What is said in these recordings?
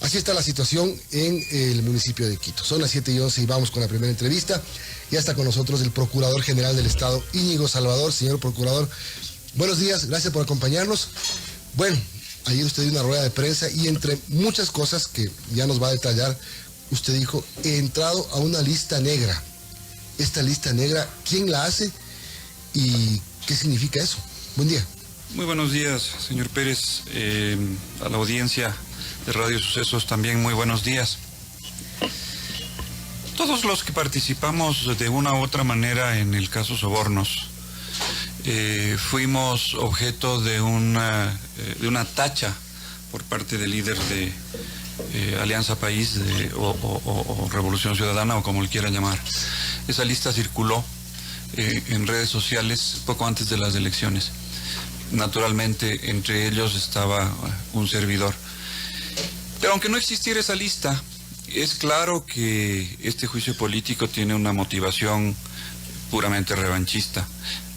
Así está la situación en el municipio de Quito. Son las 7:11 y vamos con la primera entrevista. Ya está con nosotros el Procurador General del Estado, Íñigo Salvador. Señor Procurador, buenos días, gracias por acompañarnos. Bueno, ayer usted dio una rueda de prensa y entre muchas cosas que ya nos va a detallar, usted dijo, he entrado a una lista negra. Esta lista negra, ¿quién la hace y qué significa eso? Buen día. Muy buenos días, señor Pérez. A la audiencia de Radio Sucesos también muy buenos días. Todos los que participamos de una u otra manera en el caso Sobornos, fuimos objeto de una tacha por parte del líder de Alianza País o Revolución Ciudadana, o como le quieran llamar. Esa lista circuló en redes sociales poco antes de las elecciones. Naturalmente, entre ellos estaba un servidor. Pero aunque no existiera esa lista, es claro que este juicio político tiene una motivación puramente revanchista.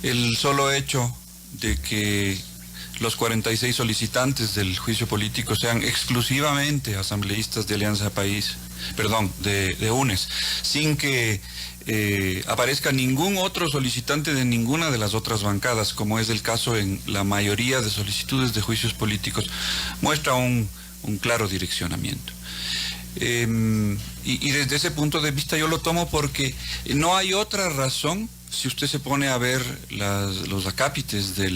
El solo hecho de que los 46 solicitantes del juicio político sean exclusivamente asambleístas de Alianza País, de UNES, sin que aparezca ningún otro solicitante de ninguna de las otras bancadas, como es el caso en la mayoría de solicitudes de juicios políticos, muestra un claro direccionamiento. Y desde ese punto de vista yo lo tomo porque no hay otra razón. Si usted se pone a ver los acápites de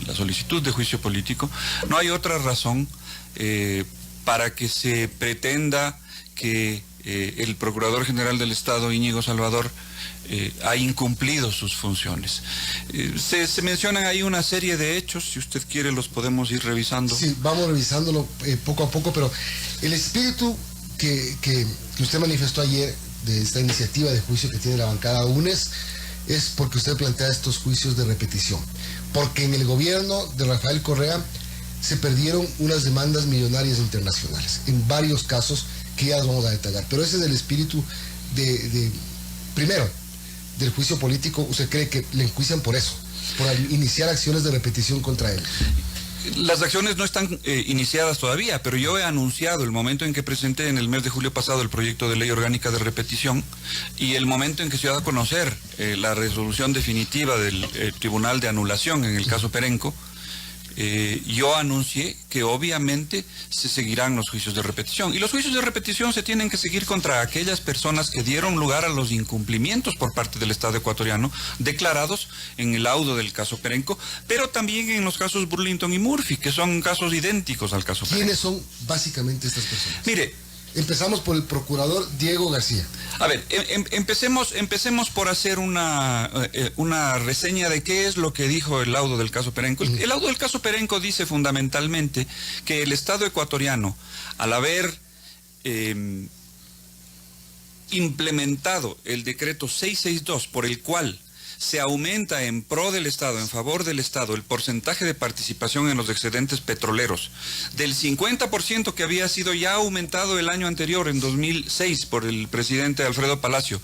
la solicitud de juicio político, no hay otra razón para que se pretenda que el Procurador General del Estado, Íñigo Salvador, ha incumplido sus funciones. Se mencionan ahí una serie de hechos, si usted quiere los podemos ir revisando. Sí, vamos revisándolo poco a poco, pero el espíritu que usted manifestó ayer de esta iniciativa de juicio que tiene la bancada UNES es porque usted plantea estos juicios de repetición, porque en el gobierno de Rafael Correa se perdieron unas demandas millonarias internacionales, en varios casos que ya los vamos a detallar, pero ese es el espíritu primero, del juicio político. ¿Usted cree que le enjuician por eso, por iniciar acciones de repetición contra él? Las acciones no están iniciadas todavía, pero yo he anunciado el momento en que presenté en el mes de julio pasado el proyecto de ley orgánica de repetición y el momento en que se va a conocer la resolución definitiva del Tribunal de Anulación en el caso Perenco. Yo anuncié que obviamente se seguirán los juicios de repetición, y los juicios de repetición se tienen que seguir contra aquellas personas que dieron lugar a los incumplimientos por parte del Estado ecuatoriano declarados en el laudo del caso Perenco, pero también en los casos Burlington y Murphy, que son casos idénticos al caso Perenco. ¿Quiénes son básicamente estas personas? Mire, empezamos por el procurador Diego García. A ver, empecemos por hacer una reseña de qué es lo que dijo el laudo del caso Perenco. El laudo del caso Perenco dice fundamentalmente que el Estado ecuatoriano, al haber implementado el decreto 662, por el cual se aumenta en pro del Estado, en favor del Estado, el porcentaje de participación en los excedentes petroleros del 50% que había sido ya aumentado el año anterior, en 2006, por el presidente Alfredo Palacio,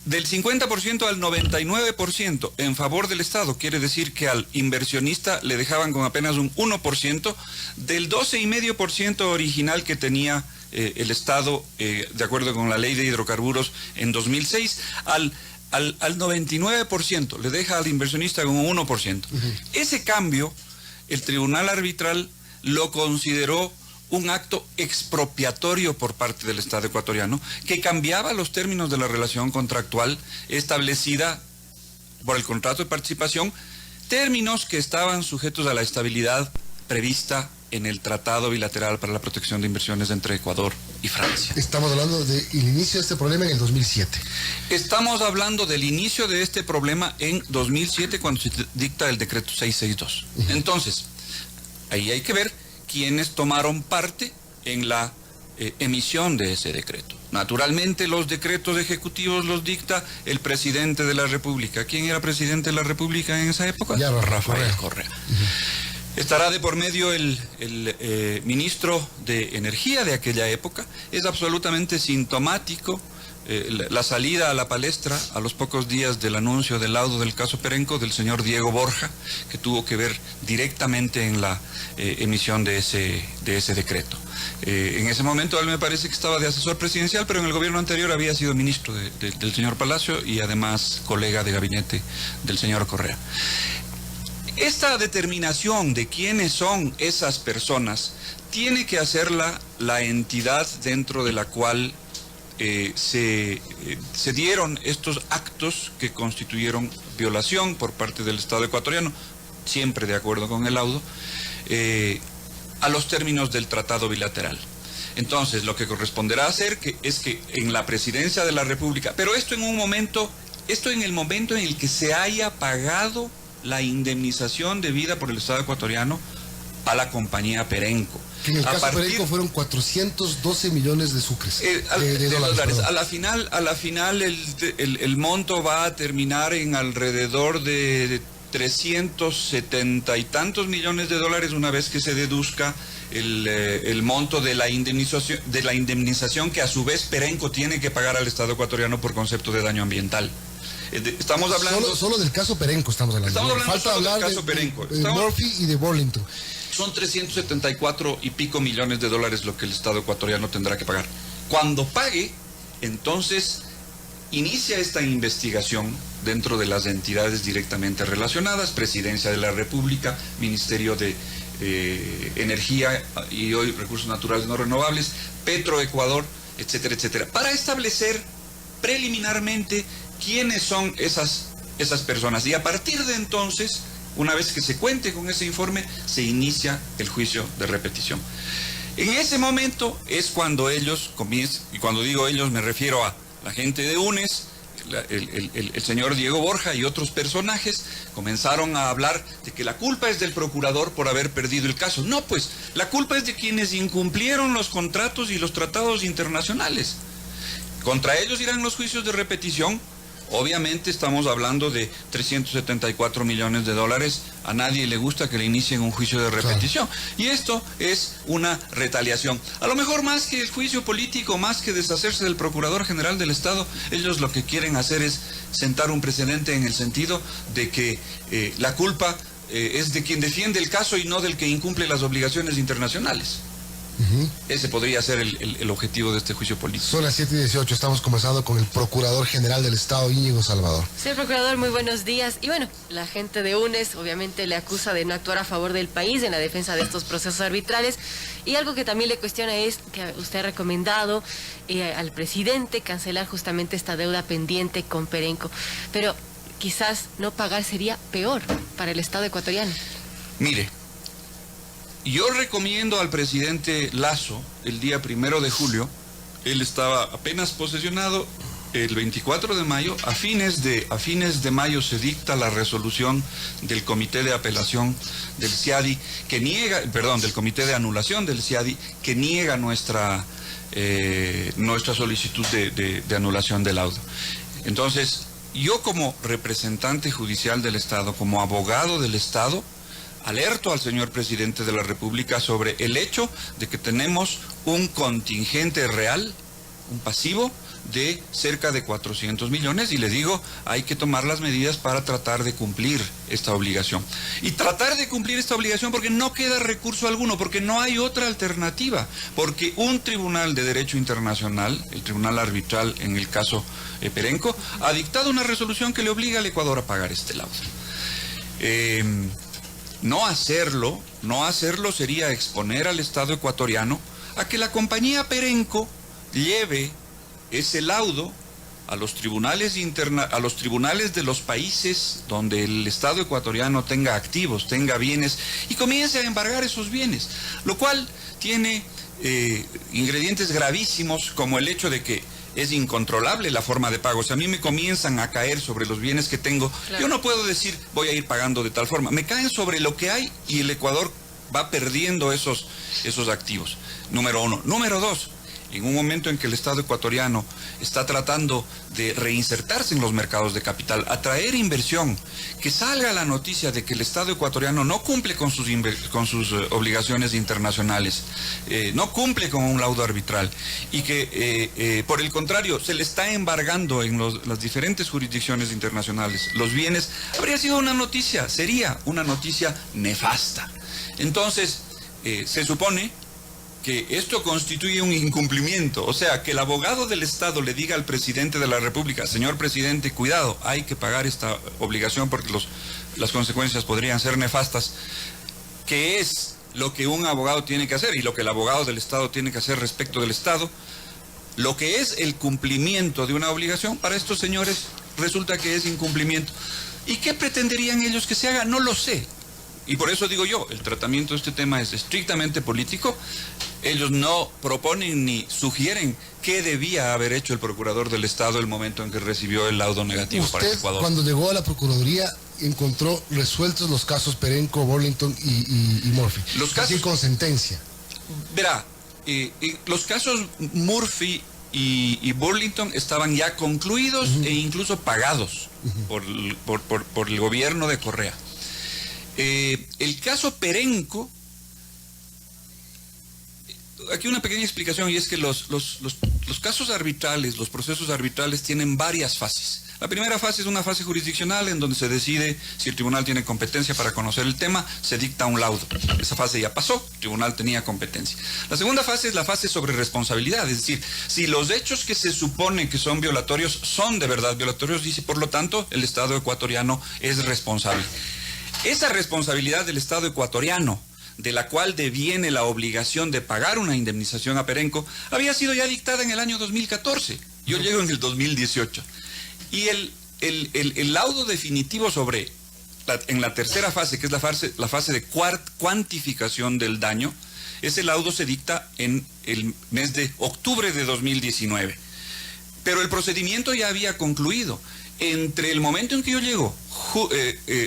del 50% al 99% en favor del Estado. Quiere decir que al inversionista le dejaban con apenas un 1% del 12,5% original que tenía el Estado, de acuerdo con la ley de hidrocarburos en 2006, al 99%, le deja al inversionista con un 1%. Ese cambio, el tribunal arbitral lo consideró un acto expropiatorio por parte del Estado ecuatoriano, que cambiaba los términos de la relación contractual establecida por el contrato de participación, términos que estaban sujetos a la estabilidad prevista en el Tratado Bilateral para la Protección de Inversiones entre Ecuador y Francia. Estamos hablando del inicio de este problema en el 2007. Estamos hablando del inicio de este problema en 2007, cuando se dicta el decreto 662. Entonces, ahí hay que ver quiénes tomaron parte en la emisión de ese decreto. Naturalmente, los decretos ejecutivos los dicta el presidente de la República. ¿Quién era presidente de la República en esa época? Ya, Rafael Correa. Estará de por medio el ministro de Energía de aquella época. Es absolutamente sintomático la salida a la palestra a los pocos días del anuncio del laudo del caso Perenco del señor Diego Borja, que tuvo que ver directamente en la emisión de ese decreto. En ese momento él me parece que estaba de asesor presidencial, pero en el gobierno anterior había sido ministro del señor Palacio y además colega de gabinete del señor Correa. Esta determinación de quiénes son esas personas tiene que hacerla la entidad dentro de la cual se dieron estos actos que constituyeron violación por parte del Estado ecuatoriano, siempre de acuerdo con el laudo, a los términos del tratado bilateral. Entonces, lo que corresponderá hacer es que en la presidencia de la República, pero esto en el momento en el que se haya pagado la indemnización debida por el Estado ecuatoriano a la compañía Perenco. Que en el caso Perenco fueron 412 millones de sucres. De dólares. A la final el monto va a terminar en alrededor de 370 y tantos millones de dólares una vez que se deduzca el monto de la indemnización que a su vez Perenco tiene que pagar al Estado ecuatoriano por concepto de daño ambiental. Estamos hablando... Solo del caso Perenco estamos hablando. Falta hablar del caso Perenco. De Murphy y de Burlington. Son 374 y pico millones de dólares lo que el Estado ecuatoriano tendrá que pagar. Cuando pague, entonces inicia esta investigación dentro de las entidades directamente relacionadas, Presidencia de la República, Ministerio de Energía y hoy Recursos Naturales No Renovables, Petroecuador, etcétera, etcétera, para establecer preliminarmente quiénes son esas personas. Y a partir de entonces, una vez que se cuente con ese informe, se inicia el juicio de repetición. En ese momento es cuando ellos comienzan, y cuando digo ellos me refiero a la gente de UNES, el señor Diego Borja y otros personajes, comenzaron a hablar de que la culpa es del procurador por haber perdido el caso. No, pues, la culpa es de quienes incumplieron los contratos y los tratados internacionales. Contra ellos irán los juicios de repetición. Obviamente estamos hablando de 374 millones de dólares. A nadie le gusta que le inicien un juicio de repetición. Claro. Y esto es una retaliación. A lo mejor más que el juicio político, más que deshacerse del Procurador General del Estado, ellos lo que quieren hacer es sentar un precedente en el sentido de que la culpa es de quien defiende el caso y no del que incumple las obligaciones internacionales. Ese podría ser el objetivo de este juicio político. Son las 7:18, estamos conversando con el Procurador General del Estado, Íñigo Salvador. Señor Procurador, muy buenos días. Y bueno, la gente de UNES obviamente le acusa de no actuar a favor del país en la defensa de estos procesos arbitrales. Y algo que también le cuestiona es que usted ha recomendado al presidente cancelar justamente esta deuda pendiente con Perenco. Pero quizás no pagar sería peor para el Estado ecuatoriano. Mire, yo recomiendo al presidente Lasso, el día 1 de julio, él estaba apenas posesionado, el 24 de mayo, a fines de mayo se dicta la resolución del Comité de Apelación del CIADI, del Comité de Anulación del CIADI, que niega nuestra solicitud de anulación del laudo. Entonces, yo como representante judicial del Estado, como abogado del Estado, alerto al señor presidente de la República sobre el hecho de que tenemos un contingente real, un pasivo de cerca de 400 millones y le digo, hay que tomar las medidas para tratar de cumplir esta obligación. Y tratar de cumplir esta obligación porque no queda recurso alguno, porque no hay otra alternativa, porque un tribunal de derecho internacional, el tribunal arbitral en el caso Perenco, ha dictado una resolución que le obliga al Ecuador a pagar este laudo. No hacerlo sería exponer al Estado ecuatoriano a que la compañía Perenco lleve ese laudo a los tribunales de los países donde el Estado ecuatoriano tenga activos, tenga bienes y comience a embargar esos bienes, lo cual tiene ingredientes gravísimos como el hecho de que es incontrolable la forma de pago. Si a mí me comienzan a caer sobre los bienes que tengo, claro, yo no puedo decir voy a ir pagando de tal forma. Me caen sobre lo que hay y el Ecuador va perdiendo esos activos. Número uno. Número dos, en un momento en que el Estado ecuatoriano está tratando de reinsertarse en los mercados de capital, atraer inversión, que salga la noticia de que el Estado ecuatoriano no cumple con sus obligaciones internacionales, no cumple con un laudo arbitral, y que por el contrario se le está embargando en las diferentes jurisdicciones internacionales los bienes, habría sido una noticia, sería una noticia nefasta. Entonces, se supone que esto constituye un incumplimiento, o sea, que el abogado del Estado le diga al presidente de la República: señor presidente, cuidado, hay que pagar esta obligación porque las consecuencias podrían ser nefastas, que es lo que un abogado tiene que hacer y lo que el abogado del Estado tiene que hacer respecto del Estado. Lo que es el cumplimiento de una obligación, para estos señores resulta que es incumplimiento. ¿Y qué pretenderían ellos que se haga? No lo sé. Y por eso digo yo, el tratamiento de este tema es estrictamente político. Ellos no proponen ni sugieren qué debía haber hecho el procurador del Estado el momento en que recibió el laudo negativo para el Ecuador. Cuando llegó a la Procuraduría, encontró resueltos los casos Perenco, Burlington y Murphy. Los casos, así con sentencia. Verá, los casos Murphy y Burlington estaban ya concluidos e incluso pagados por el gobierno de Correa. El caso Perenco, aquí una pequeña explicación, y es que los casos arbitrales, los procesos arbitrales tienen varias fases. La primera fase es una fase jurisdiccional en donde se decide si el tribunal tiene competencia para conocer el tema, se dicta un laudo. Esa fase ya pasó, el tribunal tenía competencia. La segunda fase es la fase sobre responsabilidad, es decir, si los hechos que se supone que son violatorios son de verdad violatorios, y si por lo tanto el Estado ecuatoriano es responsable. Esa responsabilidad del Estado ecuatoriano, de la cual deviene la obligación de pagar una indemnización a Perenco, había sido ya dictada en el año 2014. Yo llego en el 2018. Y el laudo definitivo en la tercera fase, que es la fase de cuantificación del daño, ese laudo se dicta en el mes de octubre de 2019. Pero el procedimiento ya había concluido. Entre el momento en que yo llego,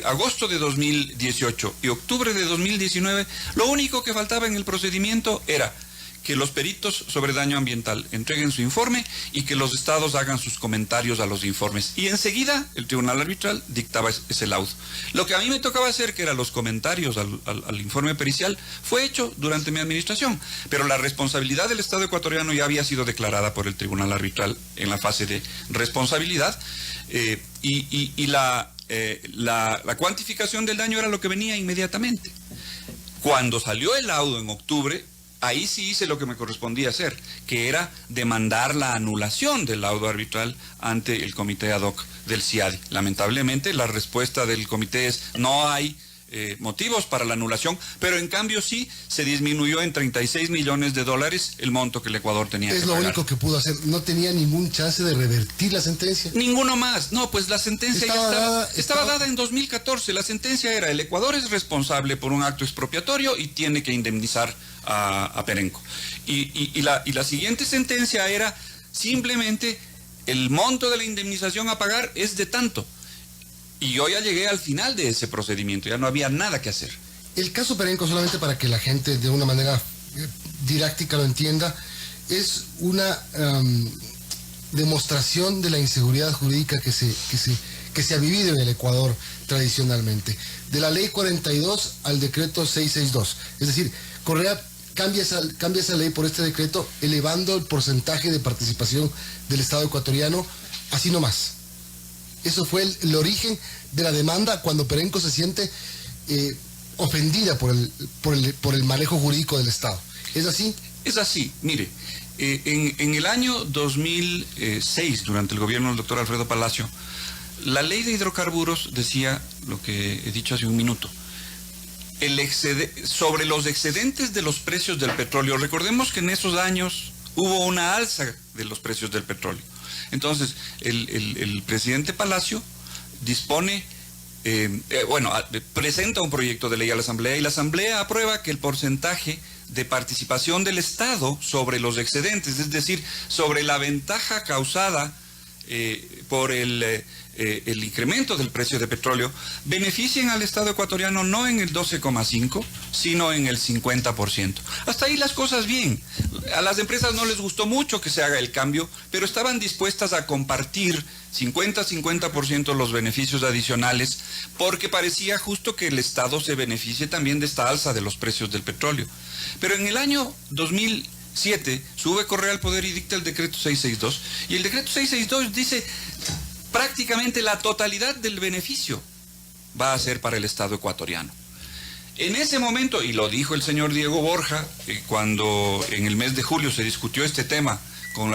agosto de 2018 y octubre de 2019, lo único que faltaba en el procedimiento era que los peritos sobre daño ambiental entreguen su informe y que los estados hagan sus comentarios a los informes. Y enseguida el tribunal arbitral dictaba ese laudo. Lo que a mí me tocaba hacer, que eran los comentarios al informe pericial, fue hecho durante mi administración. Pero la responsabilidad del Estado ecuatoriano ya había sido declarada por el tribunal arbitral en la fase de responsabilidad. Y la cuantificación del daño era lo que venía inmediatamente. Cuando salió el laudo en octubre, ahí sí hice lo que me correspondía hacer, que era demandar la anulación del laudo arbitral ante el comité ad hoc del CIADI. Lamentablemente la respuesta del comité es: no hay motivos para la anulación, pero en cambio sí se disminuyó en $36 millones el monto que el Ecuador tenía que pagar. Es lo único que pudo hacer. ¿No tenía ningún chance de revertir la sentencia? Ninguno más. No, pues la sentencia estaba dada en 2014. La sentencia era: el Ecuador es responsable por un acto expropiatorio y tiene que indemnizar a Perenco. Y la siguiente sentencia era simplemente: el monto de la indemnización a pagar es de tanto. Y yo ya llegué al final de ese procedimiento, ya no había nada que hacer. El caso Perenco, solamente para que la gente de una manera didáctica lo entienda, es una demostración de la inseguridad jurídica que se ha vivido en el Ecuador tradicionalmente. De la ley 42 al decreto 662. Es decir, Correa cambia esa ley por este decreto, elevando el porcentaje de participación del Estado ecuatoriano así nomás. Eso fue el origen de la demanda, cuando Perenco se siente ofendida por el manejo jurídico del Estado. ¿Es así? Es así. Mire, en el año 2006, durante el gobierno del doctor Alfredo Palacio, la ley de hidrocarburos decía lo que he dicho hace un minuto: sobre los excedentes de los precios del petróleo. Recordemos que en esos años hubo una alza de los precios del petróleo. Entonces, el presidente Palacio dispone, presenta un proyecto de ley a la Asamblea, y la Asamblea aprueba que el porcentaje de participación del Estado sobre los excedentes, es decir, sobre la ventaja causada por el el incremento del precio de petróleo, beneficien al Estado ecuatoriano no en el 12,5%, sino en el 50%. Hasta ahí las cosas bien. A las empresas no les gustó mucho que se haga el cambio, pero estaban dispuestas a compartir 50-50% los beneficios adicionales, porque parecía justo que el Estado se beneficie también de esta alza de los precios del petróleo. Pero en el año 2007 sube Correa al poder y dicta el decreto 662, y el decreto 662 dice prácticamente la totalidad del beneficio va a ser para el Estado ecuatoriano. En ese momento, y lo dijo el señor Diego Borja, cuando en el mes de julio se discutió este tema con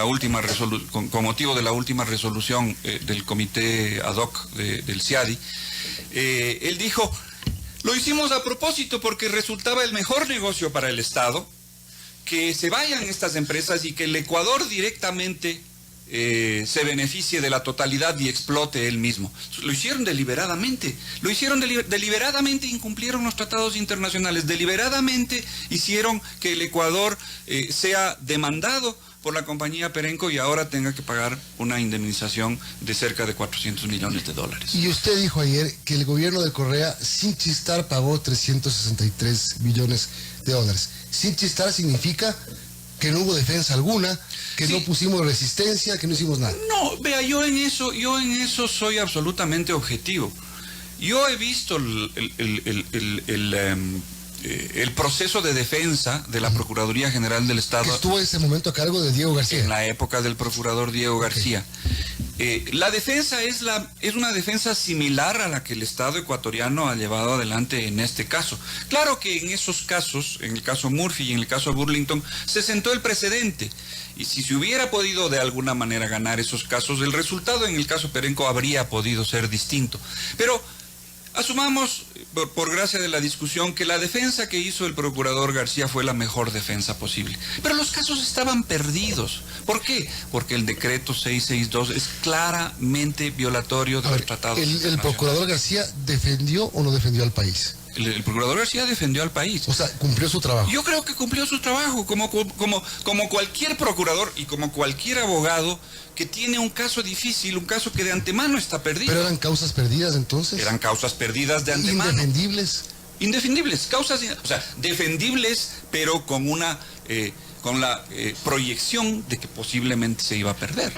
motivo de la última resolución del comité ad hoc del CIADI, él dijo, lo hicimos a propósito porque resultaba el mejor negocio para el Estado que se vayan estas empresas y que el Ecuador directamente se beneficie de la totalidad y explote él mismo. Lo hicieron deliberadamente, deliberadamente incumplieron los tratados internacionales, deliberadamente hicieron que el Ecuador sea demandado por la compañía Perenco y ahora tenga que pagar una indemnización de cerca de $400 millones. Y usted dijo ayer que el gobierno de Correa, sin chistar, pagó $363 millones. Sin chistar significa que no hubo defensa alguna, que sí, no pusimos resistencia, que no hicimos nada. No, vea, yo en eso soy absolutamente objetivo. Yo he visto el proceso de defensa de la Procuraduría General del Estado. Que estuvo en ese momento a cargo de Diego García. En la época del procurador Diego García. La defensa es una defensa similar a la que el Estado ecuatoriano ha llevado adelante en este caso. Claro que en esos casos, en el caso Murphy y en el caso Burlington, se sentó el precedente. Y si se hubiera podido de alguna manera ganar esos casos, el resultado en el caso Perenco habría podido ser distinto. Pero asumamos, por gracia de la discusión, que la defensa que hizo el procurador García fue la mejor defensa posible. Pero los casos estaban perdidos. ¿Por qué? Porque el decreto 662 es claramente violatorio de los tratados internacionales. ¿El procurador García defendió o no defendió al país? El procurador García defendió al país. O sea, cumplió su trabajo. Yo creo que cumplió su trabajo, como cualquier procurador y como cualquier abogado que tiene un caso difícil, un caso que de antemano está perdido. ¿Pero eran causas perdidas entonces? Eran causas perdidas de antemano. ¿Indefendibles? Indefendibles, defendibles, pero con la proyección de que posiblemente se iba a perder.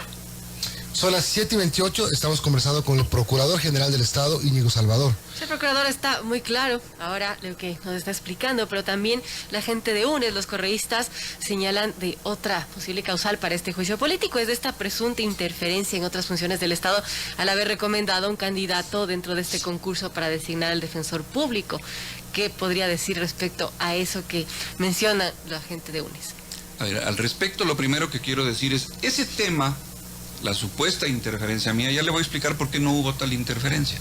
Son las 7:28, estamos conversando con el Procurador General del Estado, Íñigo Salvador. El procurador está muy claro ahora lo que nos está explicando, pero también la gente de UNES, los correístas, señalan de otra posible causal para este juicio político, es de esta presunta interferencia en otras funciones del Estado al haber recomendado a un candidato dentro de este concurso para designar al defensor público. ¿Qué podría decir respecto a eso que menciona la gente de UNES? A ver, al respecto, lo primero que quiero decir es, ese tema, la supuesta interferencia mía, ya le voy a explicar por qué no hubo tal interferencia.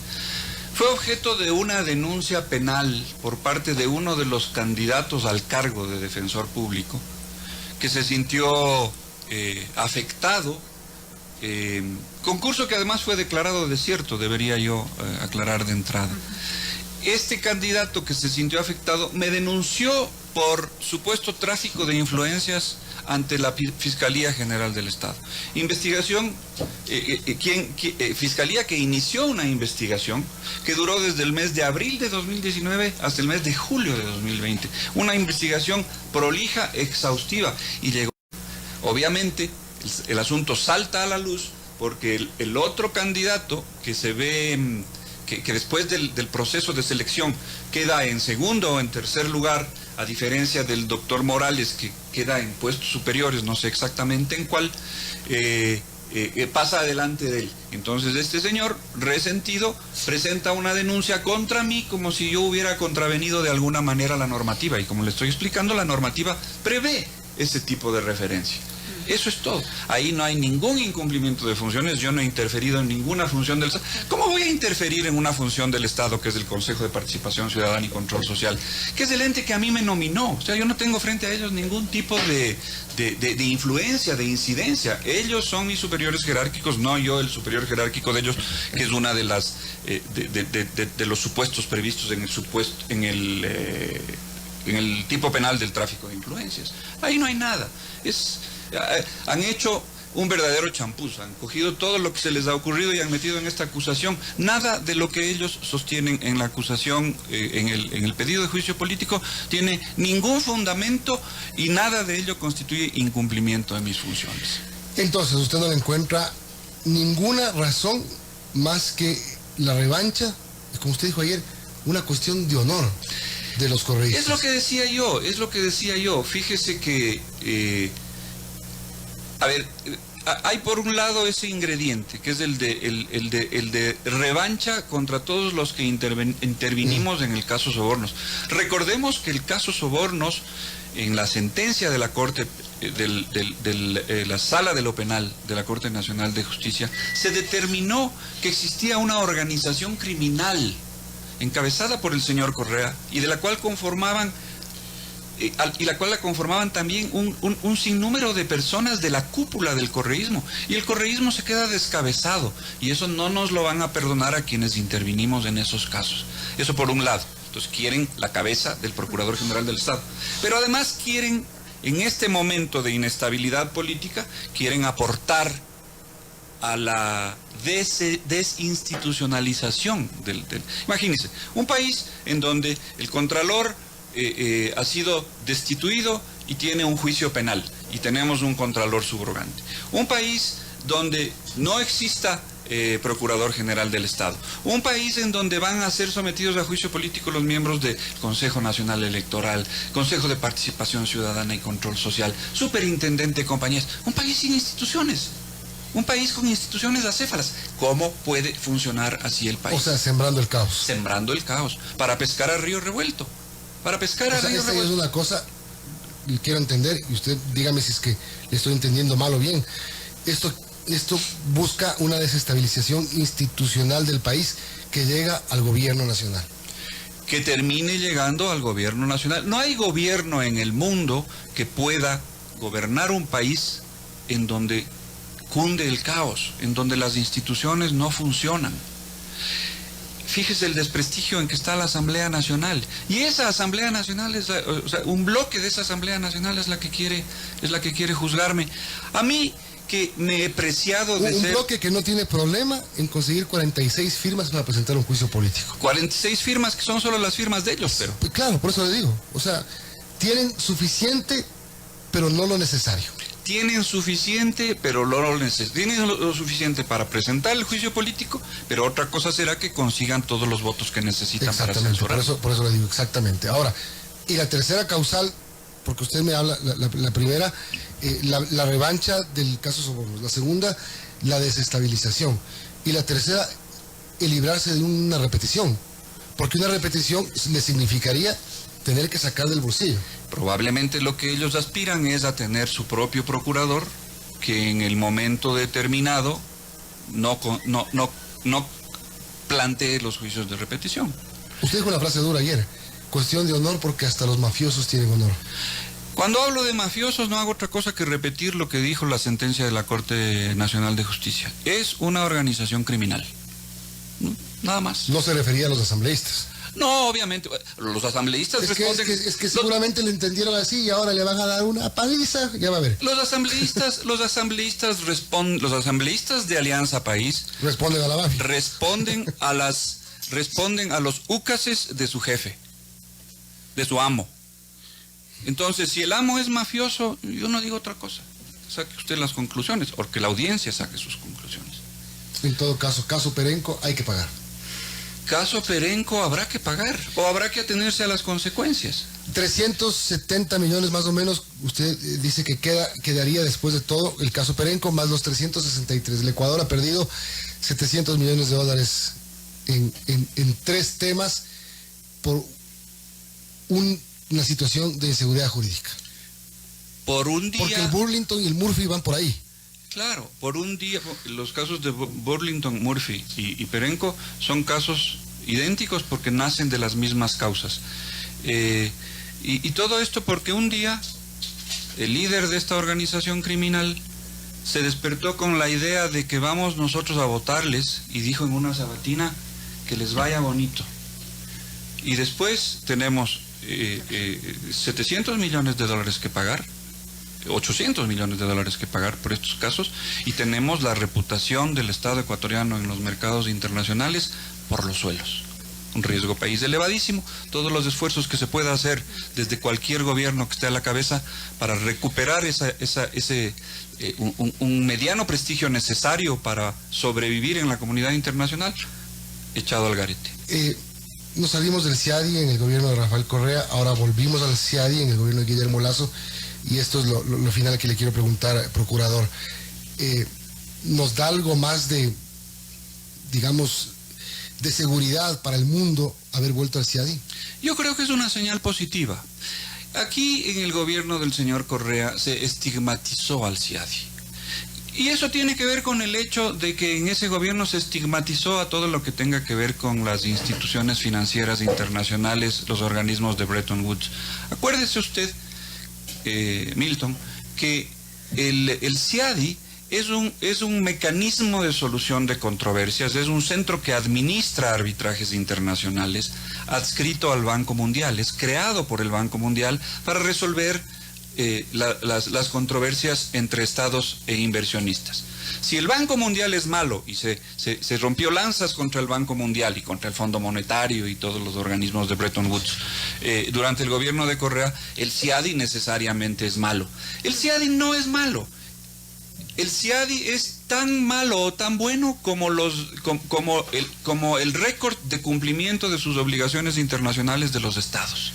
Fue objeto de una denuncia penal por parte de uno de los candidatos al cargo de defensor público, que se sintió afectado, concurso que además fue declarado desierto, debería yo aclarar de entrada. Este candidato que se sintió afectado me denunció por supuesto tráfico de influencias ante la Fiscalía General del Estado. Investigación, Fiscalía que inició una investigación que duró desde el mes de abril de 2019 hasta el mes de julio de 2020. Una investigación prolija, exhaustiva, y llegó. Obviamente, el asunto salta a la luz porque el otro candidato que se ve, que después del proceso de selección queda en segundo o en tercer lugar, a diferencia del doctor Morales, que queda en puestos superiores, no sé exactamente en cuál, pasa adelante de él. Entonces este señor, resentido, presenta una denuncia contra mí como si yo hubiera contravenido de alguna manera la normativa. Y como le estoy explicando, la normativa prevé ese tipo de referencia. Eso es todo. Ahí no hay ningún incumplimiento de funciones. Yo no he interferido en ninguna función del Estado. ¿Cómo voy a interferir en una función del Estado que es el Consejo de Participación Ciudadana y Control Social? Que es el ente que a mí me nominó. O sea, yo no tengo frente a ellos ningún tipo de influencia, de incidencia. Ellos son mis superiores jerárquicos, no yo el superior jerárquico de ellos, que es una de las de los supuestos previstos en el tipo penal del tráfico de influencias. Ahí no hay nada. Han hecho un verdadero champús. Han cogido todo lo que se les ha ocurrido y han metido en esta acusación. Nada de lo que ellos sostienen en la acusación, en el pedido de juicio político, tiene ningún fundamento y nada de ello constituye incumplimiento de mis funciones. Entonces, usted no le encuentra ninguna razón más que la revancha, como usted dijo ayer, una cuestión de honor de los correístas. Es lo que decía yo. Fíjese que, hay por un lado ese ingrediente, que es el de revancha contra todos los que intervinimos en el caso Sobornos. Recordemos que el caso Sobornos, en la sentencia de la Corte, la Sala de lo Penal de la Corte Nacional de Justicia, se determinó que existía una organización criminal encabezada por el señor Correa y de la cual conformaban la conformaban también un sinnúmero de personas de la cúpula del correísmo, y el correísmo se queda descabezado, y eso no nos lo van a perdonar a quienes intervinimos en esos casos. Eso por un lado. Entonces quieren la cabeza del Procurador General del Estado, pero además quieren, en este momento de inestabilidad política, quieren aportar a la desinstitucionalización Imagínense, un país en donde el Contralor ha sido destituido y tiene un juicio penal, y tenemos un Contralor subrogante. Un país donde no exista Procurador General del Estado. Un país en donde van a ser sometidos a juicio político los miembros del Consejo Nacional Electoral, Consejo de Participación Ciudadana y Control Social, Superintendente de Compañías. Un país sin instituciones. Un país con instituciones acéfalas. ¿Cómo puede funcionar así el país? O sea, sembrando el caos. Sembrando el caos. Para pescar a río revuelto. Para pescar a río revuelto. Es una cosa, quiero entender, y usted dígame si es que le estoy entendiendo mal o bien. Esto busca una desestabilización institucional del país que llega al gobierno nacional. Que termine llegando al gobierno nacional. No hay gobierno en el mundo que pueda gobernar un país en donde cunde el caos, en donde las instituciones no funcionan. Fíjese el desprestigio en que está la Asamblea Nacional. Y esa Asamblea Nacional un bloque de esa Asamblea Nacional es la que quiere juzgarme. A mí, que me he preciado de un bloque que no tiene problema en conseguir 46 firmas para presentar un juicio político. 46 firmas que son solo las firmas de ellos, pero... Pues claro, por eso le digo. O sea, tienen suficiente, pero no lo necesario. Tienen suficiente, pero no lo necesario. Tienen lo suficiente para presentar el juicio político, pero otra cosa será que consigan todos los votos que necesitan para censurar. Por eso le digo, exactamente. Ahora, y la tercera causal, porque usted me habla, la primera, la revancha del caso Sobornos, la segunda, la desestabilización, y la tercera, el librarse de una repetición, porque una repetición le significaría tener que sacar del bolsillo. Probablemente lo que ellos aspiran es a tener su propio procurador, que en el momento determinado no plantee los juicios de repetición. Usted dijo una frase dura ayer: cuestión de honor, porque hasta los mafiosos tienen honor. Cuando hablo de mafiosos no hago otra cosa que repetir lo que dijo la sentencia de la Corte Nacional de Justicia. Es una organización criminal. Nada más. No se refería a los asambleístas. No, obviamente. Los asambleístas responden... Es que seguramente le entendieron así y ahora le van a dar una paliza, ya va a ver. Los asambleístas de Alianza País... Responden a la mafia. Responden a los úcases de su jefe, de su amo. Entonces, si el amo es mafioso, yo no digo otra cosa. Saque usted las conclusiones, o que la audiencia saque sus conclusiones. En todo caso, caso Perenco, hay que pagar. Caso Perenco habrá que pagar, o habrá que atenerse a las consecuencias. 370 millones más o menos, usted dice que quedaría después de todo el caso Perenco, más los 363. El Ecuador ha perdido 700 millones de dólares en tres temas por una situación de inseguridad jurídica. Por un día... Porque el Burlington y el Murphy van por ahí. Claro, por un día, los casos de Burlington, Murphy y Perenco son casos idénticos porque nacen de las mismas causas. Y todo esto porque un día el líder de esta organización criminal se despertó con la idea de que vamos nosotros a votarles, y dijo en una sabatina que les vaya bonito. Y después tenemos 700 millones de dólares que pagar, 800 millones de dólares que pagar por estos casos, y tenemos la reputación del Estado ecuatoriano en los mercados internacionales por los suelos. Un riesgo país elevadísimo. Todos los esfuerzos que se pueda hacer desde cualquier gobierno que esté a la cabeza para recuperar un mediano prestigio necesario para sobrevivir en la comunidad internacional, echado al garete. Nos salimos del CIADI en el gobierno de Rafael Correa, ahora volvimos al CIADI en el gobierno de Guillermo Lasso, y esto es lo final que le quiero preguntar, procurador. ¿Nos da algo más de, digamos, de seguridad para el mundo haber vuelto al CIADI? Yo creo que es una señal positiva. Aquí en el gobierno del señor Correa se estigmatizó al CIADI. Y eso tiene que ver con el hecho de que en ese gobierno se estigmatizó a todo lo que tenga que ver con las instituciones financieras internacionales, los organismos de Bretton Woods. Acuérdese usted, Milton, que el CIADI es un mecanismo de solución de controversias, es un centro que administra arbitrajes internacionales, adscrito al Banco Mundial, es creado por el Banco Mundial para resolver las controversias entre estados e inversionistas. Si el Banco Mundial es malo y se rompió lanzas contra el Banco Mundial y contra el Fondo Monetario y todos los organismos de Bretton Woods durante el gobierno de Correa, el CIADI necesariamente es malo. El CIADI no es malo. El CIADI es tan malo o tan bueno como el récord de cumplimiento de sus obligaciones internacionales de los estados.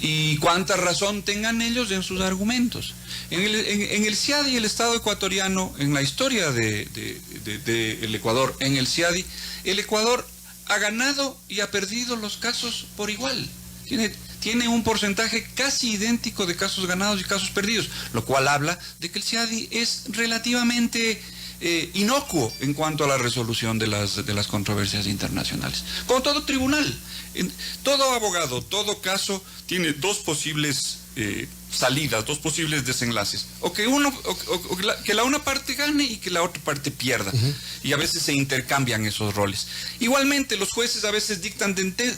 Y cuánta razón tengan ellos en sus argumentos. En el CIADI, el Estado ecuatoriano, en la historia del Ecuador, en el CIADI, el Ecuador ha ganado y ha perdido los casos por igual. Tiene un porcentaje casi idéntico de casos ganados y casos perdidos, lo cual habla de que el CIADI es relativamente inocuo en cuanto a la resolución de las controversias internacionales. Como todo tribunal, todo abogado, todo caso tiene dos posibles salidas, dos posibles desenlaces. Que la una parte gane y que la otra parte pierda. Y a veces se intercambian esos roles. Igualmente, los jueces a veces dictan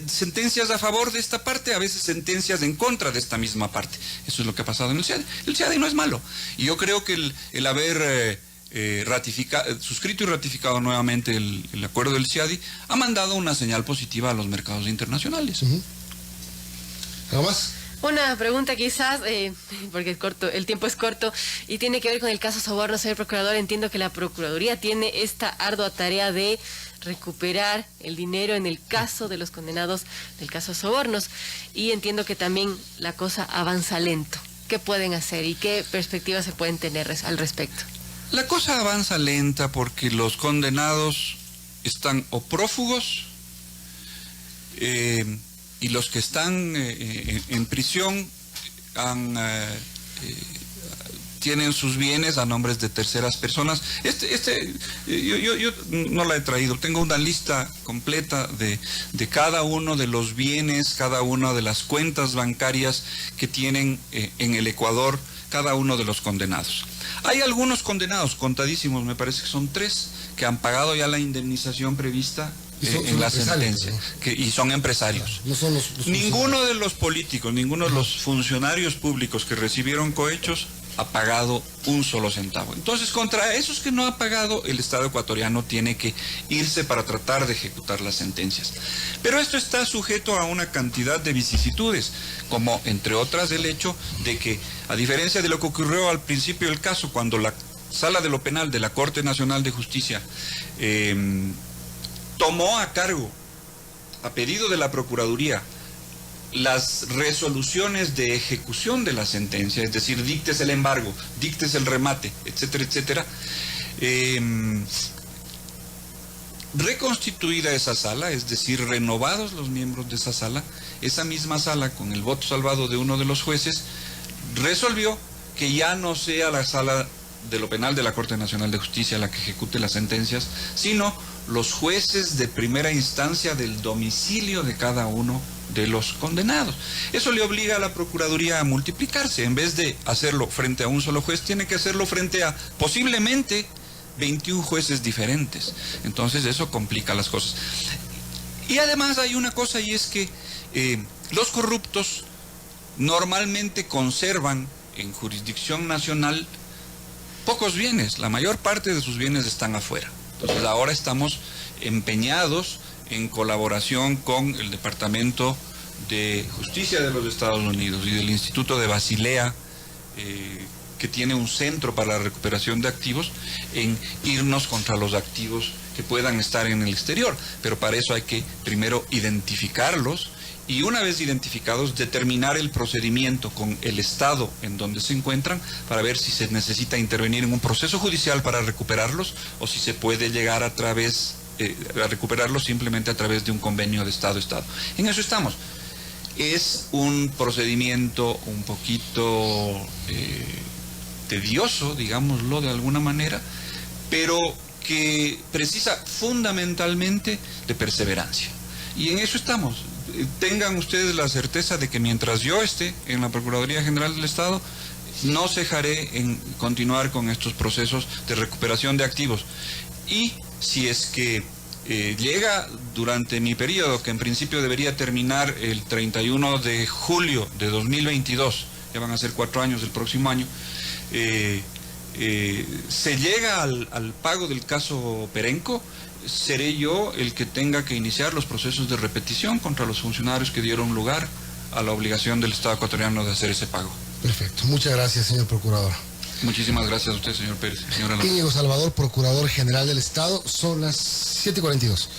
sentencias a favor de esta parte, a veces sentencias en contra de esta misma parte. Eso es lo que ha pasado en el CIADI. El CIADI no es malo. Y yo creo que el haber suscrito y ratificado nuevamente el acuerdo del CIADI ha mandado una señal positiva a los mercados internacionales. ¿Algo más? Una pregunta quizás, porque el tiempo es corto, y tiene que ver con el caso Soborno. Señor Procurador, entiendo que la Procuraduría tiene esta ardua tarea de recuperar el dinero en el caso de los condenados del caso Sobornos, y entiendo que también la cosa avanza lento. ¿Qué pueden hacer y qué perspectivas se pueden tener al respecto? La cosa avanza lenta porque los condenados están o prófugos, y los que están en prisión tienen sus bienes a nombres de terceras personas. Yo no la he traído, tengo una lista completa de cada uno de los bienes, cada una de las cuentas bancarias que tienen en el Ecuador cada uno de los condenados. Hay algunos condenados, contadísimos, me parece que son 3, que han pagado ya la indemnización prevista en la sentencia, ¿no? Y son empresarios. No son los ninguno de los políticos, ninguno de los funcionarios públicos que recibieron cohechos ha pagado un solo centavo. Entonces, contra esos que no ha pagado, el Estado ecuatoriano tiene que irse para tratar de ejecutar las sentencias. Pero esto está sujeto a una cantidad de vicisitudes, como entre otras el hecho de que, a diferencia de lo que ocurrió al principio del caso, cuando la Sala de lo Penal de la Corte Nacional de Justicia tomó a cargo, a pedido de la Procuraduría, las resoluciones de ejecución de la sentencia, es decir, dictes el embargo, dictes el remate, etcétera, etcétera, reconstituida esa sala, es decir, renovados los miembros de esa misma sala, con el voto salvado de uno de los jueces, resolvió que ya no sea la Sala de lo Penal de la Corte Nacional de Justicia la que ejecute las sentencias, sino los jueces de primera instancia del domicilio de cada uno de los condenados. Eso le obliga a la Procuraduría a multiplicarse. En vez de hacerlo frente a un solo juez, tiene que hacerlo frente a posiblemente 21 jueces diferentes. Entonces eso complica las cosas. Y además hay una cosa, y es que los corruptos normalmente conservan en jurisdicción nacional pocos bienes, la mayor parte de sus bienes están afuera. Entonces ahora estamos empeñados en colaboración con el Departamento de Justicia de los Estados Unidos y del Instituto de Basilea, que tiene un centro para la recuperación de activos, en irnos contra los activos que puedan estar en el exterior. Pero para eso hay que primero identificarlos y, una vez identificados, determinar el procedimiento con el estado en donde se encuentran para ver si se necesita intervenir en un proceso judicial para recuperarlos o si se puede llegar a recuperarlos simplemente a través de un convenio de estado a estado. En eso estamos. Es un procedimiento un poquito tedioso, digámoslo de alguna manera, pero que precisa fundamentalmente de perseverancia. Y en eso estamos. Tengan ustedes la certeza de que mientras yo esté en la Procuraduría General del Estado, no cejaré en continuar con estos procesos de recuperación de activos. Y si es que llega durante mi periodo, que en principio debería terminar el 31 de julio de 2022, ya van a ser 4 años el próximo año, se llega al pago del caso Perenco, seré yo el que tenga que iniciar los procesos de repetición contra los funcionarios que dieron lugar a la obligación del Estado ecuatoriano de hacer ese pago. Perfecto. Muchas gracias, señor procurador. Muchísimas gracias a usted, señor Pérez. Señora Íñigo Salvador, Procurador General del Estado. Son las 7:42.